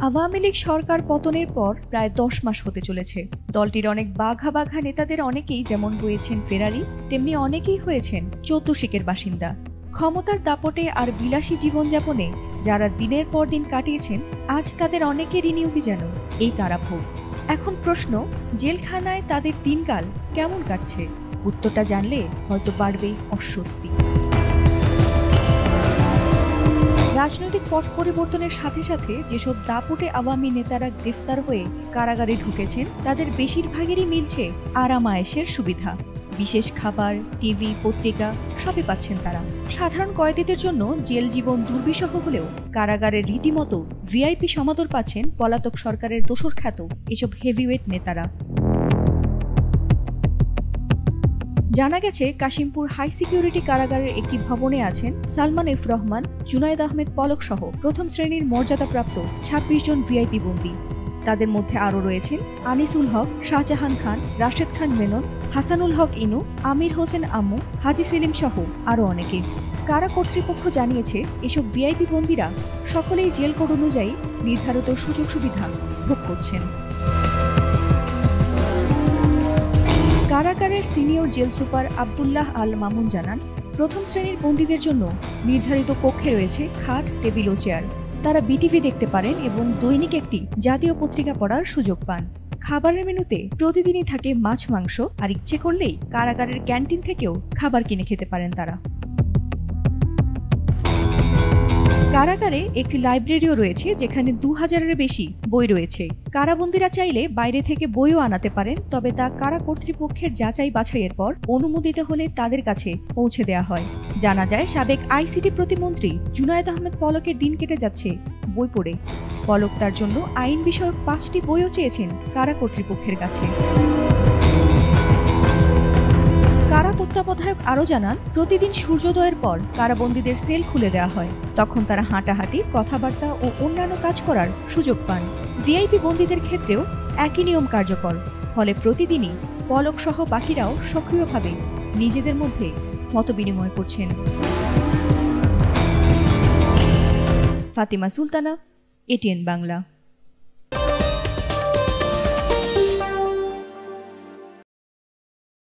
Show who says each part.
Speaker 1: আওয়ামী লীগ সরকার পতনের পর প্রায় 10 মাস হতে চলেছে। দলটির অনেক বাঘা বাঘা নেতাদের অনেকেই যেমন হয়েছেন ফেরারি, তেমনি অনেকেই হয়েছেন চৌদ্দশিকের বাসিন্দা। ক্ষমতার দাপটে আর বিলাসী জীবনযাপনে যারা দিনের পর দিন কাটিয়েছেন, আজ তাদের অনেকেরই নিয়তি যেন এই কারাভোগ। এখন প্রশ্ন, জেলখানায় তাদের দিনকাল কেমন কাটছে? উত্তরটা জানলে হয়তো বাড়বে অস্বস্তি। রাজনৈতিক পট পরিবর্তনের সাথে সাথে যেসব দাপুটে আওয়ামী নেতারা গ্রেফতার হয়ে কারাগারে ঢুকেছেন, তাদের বেশিরভাগেরই মিলছে আরাম-আয়েশের সুবিধা। বিশেষ খাবার, টিভি, পত্রিকা সবই পাচ্ছেন তারা। সাধারণ কয়েদিদের জন্য জেল জীবন দুর্বিষহ হলেও কারাগারের রীতিমতো ভিআইপি সমাদর পাচ্ছেন পলাতক সরকারের দোসর খ্যাত এসব হেভিওয়েট নেতারা। জানা গেছে, কাশিমপুর হাই সিকিউরিটি কারাগারের একটি ভবনে আছেন সালমান এফ রহমান, জুনায়েদ আহমেদ পলক সহ প্রথম শ্রেণীর মর্যাদাপ্রাপ্ত 26 জন ভিআইপি বন্দী। তাদের মধ্যে আরও রয়েছেন আনিসুল হক, শাহজাহান খান, রাশেদ খান মেনন, হাসানুল হক ইনু, আমির হোসেন আম্মু, হাজি সেলিম সহ আরও অনেকে। কারা কর্তৃপক্ষ জানিয়েছে, এসব ভিআইপি বন্দীরা সকলেই জেল কোড অনুযায়ী নির্ধারিত সুযোগ সুবিধা ভোগ করছেন। কারাগারের senior jail super Abdullah Al Mamun জানান, প্রথম শ্রেণীর বন্দীদের জন্য নির্ধারিত কক্ষে রয়েছে খাট, টেবিল ও চেয়ার। তারা বিটিভি দেখতে পারেন এবং দৈনিক একটি জাতীয় পত্রিকা পড়ার সুযোগ পান। খাবারের মেনুতে প্রতিদিনই থাকে মাছ, মাংস, আর ইচ্ছে করলেই কারাগারের ক্যান্টিন থেকেও খাবার কিনে খেতে পারেন তারা। কারাগারে একটি লাইব্রেরিও রয়েছে, যেখানে 2000-এর বেশি বই রয়েছে। কারাবন্দীরা চাইলে বাইরে থেকে বইও আনাতে পারেন, তবে তা কারা কর্তৃপক্ষের যাচাই বাছাইয়ের পর অনুমোদিত হলে তাদের কাছে পৌঁছে দেওয়া হয়। জানা যায়, সাবেক আইসিটি প্রতিমন্ত্রী জুনায়েদ আহমেদ পলকের দিন কেটে যাচ্ছে বই পড়ে। পলক তার জন্য আইন বিষয়ক 5টি বইও চেয়েছেন কারা কর্তৃপক্ষের কাছে। কারা তত্ত্বাবধায়ক আরও জানান, প্রতিদিন সূর্যোদয়ের পর কারাবন্দীদের সেল খুলে দেওয়া হয়। তখন তারা হাঁটাহাঁটি, কথাবার্তা ও অন্যান্য কাজ করার সুযোগ পান। ভিআইপি বন্দীদের ক্ষেত্রেও একই নিয়ম কার্যকর, ফলে প্রতিদিনই পলক সহ বাকিরাও সক্রিয়ভাবে নিজেদের মধ্যে মতবিনিময় করছেন। ফাতিমা সুলতানা, এটিএন বাংলা।